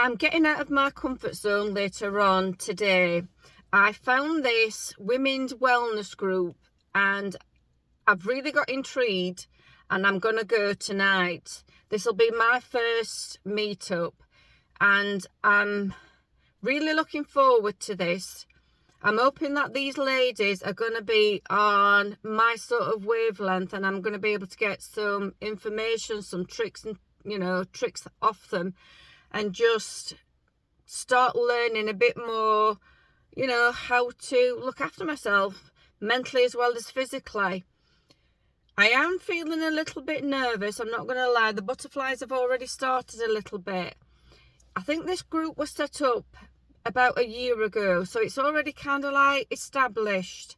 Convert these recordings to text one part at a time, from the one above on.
I'm getting out of my comfort zone later on today. I found this women's wellness group and I've really got intrigued and I'm going to go tonight. This will be my first meetup and I'm really looking forward to this. I'm hoping that these ladies are going to be on my sort of wavelength and I'm going to be able to get some information, some tricks and, tricks off them and just start learning a bit more, how to look after myself mentally as well as physically. I am feeling a little bit nervous, I'm not going to lie. The butterflies have already started a little bit. I think this group was set up about a year ago, so it's already kind of like established.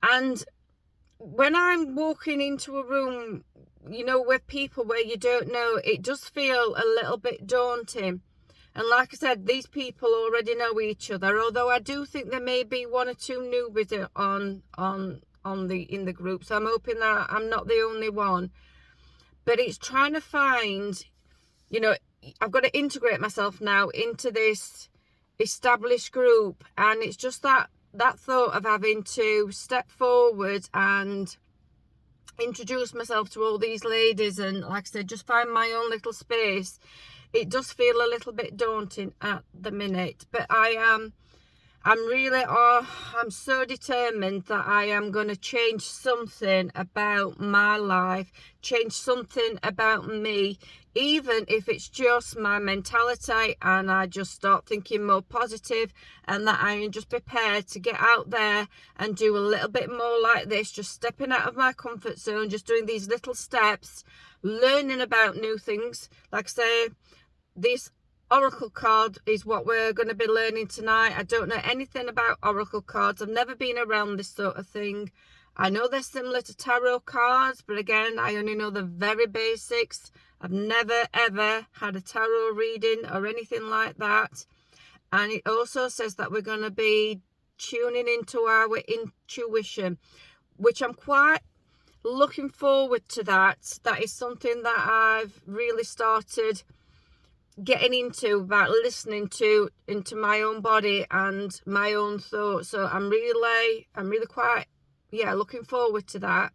And when I'm walking into a room, with people where you don't know, it does feel a little bit daunting. And like I said, these people already know each other, although I do think there may be one or two newbies in the group, so I'm hoping that I'm not the only one. But it's trying to find, I've got to integrate myself now into this established group, and it's just that thought of having to step forward and introduce myself to all these ladies and, like I said, just find my own little space. It does feel a little bit daunting at the minute, but I'm so determined that I am going to change something about my life, change something about me, even if it's just my mentality, and I just start thinking more positive, and that I am just prepared to get out there and do a little bit more like this, just stepping out of my comfort zone, just doing these little steps, learning about new things. Like I say, this Oracle card is what we're going to be learning tonight. I don't know anything about Oracle cards. I've never been around this sort of thing. I know they're similar to tarot cards, but again, I only know the very basics. I've never ever had a tarot reading or anything like that. And it also says that we're going to be tuning into our intuition, which I'm quite looking forward to. That is something that I've really started getting into, about listening into my own body and my own thoughts. So I'm really quite looking forward to that.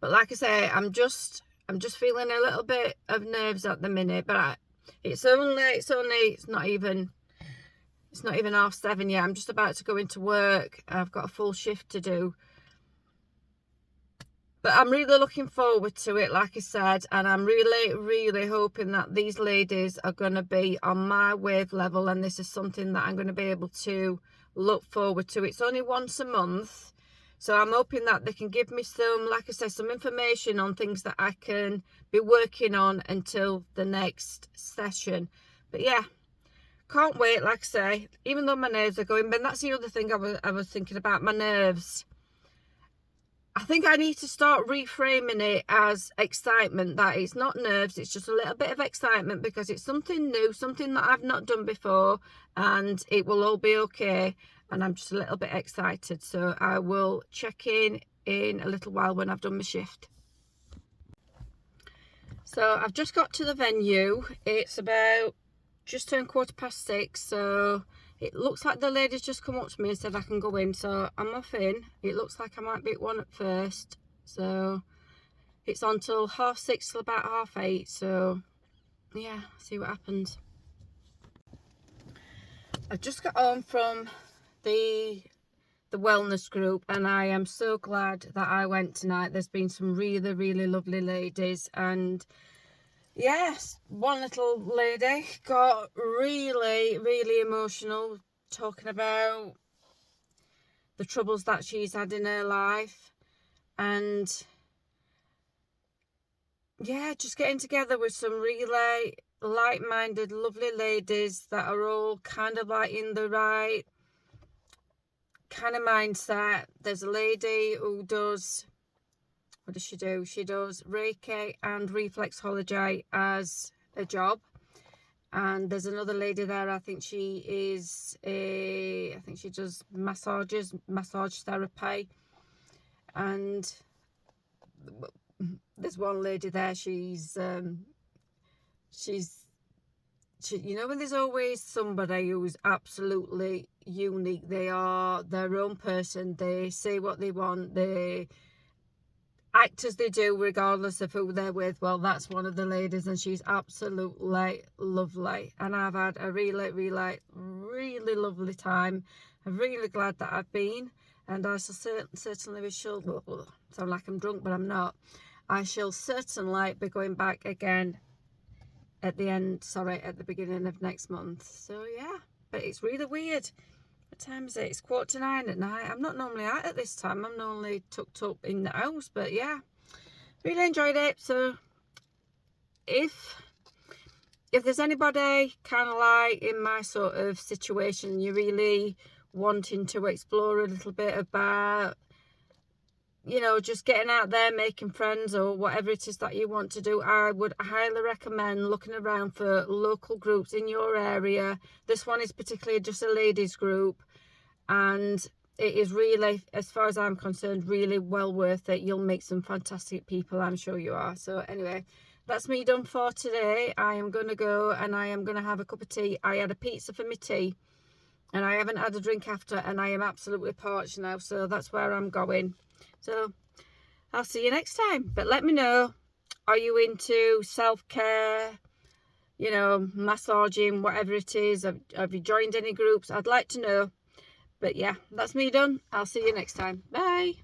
But like I say, I'm just feeling a little bit of nerves at the minute, but it's not even 7:30 yet. I'm just about to go into work. I've got a full shift to do. But I'm really looking forward to it, like I said, and I'm really hoping that these ladies are going to be on my wave level, and this is something that I'm going to be able to look forward to. It's only once a month, so I'm hoping that they can give me some, like I said, some information on things that I can be working on until the next session. But yeah, can't wait, like I say, even though my nerves are going. But that's the other thing I was thinking about, my nerves. I think I need to start reframing it as excitement, that it's not nerves, it's just a little bit of excitement because it's something new, something that I've not done before, and it will all be okay, and I'm just a little bit excited. So I will check in a little while when I've done my shift. So I've just got to the venue. It's about just turned 6:15, so it looks like the lady's just come up to me and said I can go in, so I'm off in. It looks like I might be at 1 at first, so it's on till 6:30 till about 8:30, so yeah, see what happens. I've just got home from the wellness group, and I am so glad that I went tonight. There's been some really lovely ladies, and yes, one little lady got really emotional, talking about the troubles that she's had in her life, and yeah, just getting together with some really like-minded, lovely ladies that are all kind of like in the right kind of mindset. There's a lady who does, what does she do? She does Reiki and reflexology as a job. And there's another lady there, I think she does massage therapy. And there's one lady there, she's you know, when there's always somebody who's absolutely unique. They are their own person. They say what they want. They act as they do regardless of who they're with. Well, that's one of the ladies, and she's absolutely lovely, and I've had a really lovely time. I'm really glad that I've been, and I shall certainly sound like I'm drunk, but I'm not. I shall certainly be going back again at the beginning of next month. So yeah, but it's really weird. What time is it? It's 8:45 at night. I'm not normally out at this time. I'm normally tucked up in the house, but yeah, really enjoyed it. So if there's anybody kind of like in my sort of situation, you're really wanting to explore a little bit about, you know, just getting out there, making friends, or whatever it is that you want to do, I would highly recommend looking around for local groups in your area. This one is particularly just a ladies group, and it is really, as far as I'm concerned, really well worth it. You'll meet some fantastic people, I'm sure you are. So anyway, that's me done for today. I am going to go and I am going to have a cup of tea. I had a pizza for my tea, and I haven't had a drink after, and I am absolutely parched now, so that's where I'm going. So I'll see you next time. But let me know, are you into self-care, you know, massaging, whatever it is? Have you joined any groups? I'd like to know. But yeah, that's me done. I'll see you next time. Bye.